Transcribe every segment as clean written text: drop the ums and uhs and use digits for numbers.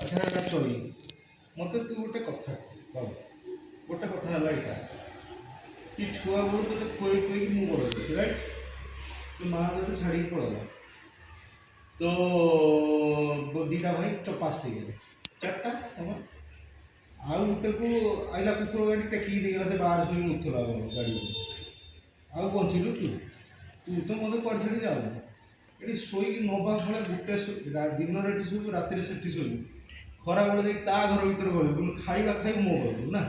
अच्छा चोरी मत तू गोटे कथा बाबू गोटे कथा है यहाँ कि छुआ बेलू तो खुई खुई मुझे बड़ कर राइट तो माँ तो छाड़ी पड़ा तो दीटा भाई चपास गले चार्टा तुम आउ गोटे को आईला कुकुर गाड़ी टेकिक देगला से बाहर शुई उठला गाड़ी आउ बचिलु तू तो मत कड़ छाड़ी जाऊ ये शोक नवा भाई गोटे दिन शोक राति से शोलु खरा बेले ता घर भर गलु खाଇବା खाई मो गलु ना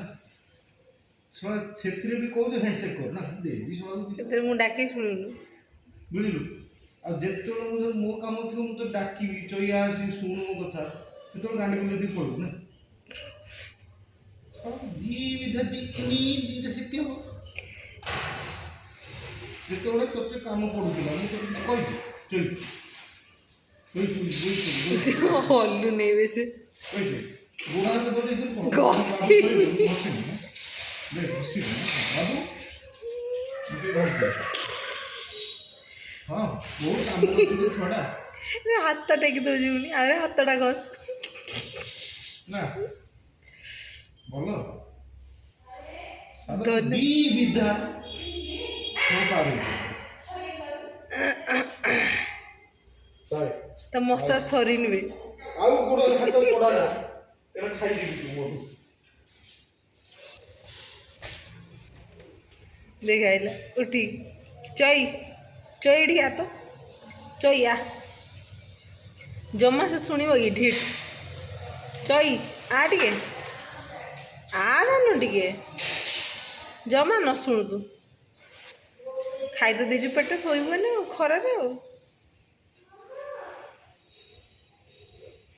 शोला से भी कौन हैंडसेक कर ना देवी शोला मुझे डाके शुणु बुझलु आ जेतो मुझे मो काम थो मुझे डाकी चईया शुणु मो कथा से गाड़ी बुले दी पड़ू ना जो तोते काम पड़ूला मुझे हल्लू नहीं वैसे हाथ टेक दो अरे हाथटा घस ना बोलो विधा तो मशा सरीन भी आउ गोड़ हाथ पड़ा ना एला खाई दिबी तू मोटू देख आइला उठी चई चईडी आ तो चई आ जमा से सुनिबो कि ढीठ चई आ टिके आ ना टिके जमा न शुणु तू खाई तो दीजु पेट शोबन खरारे।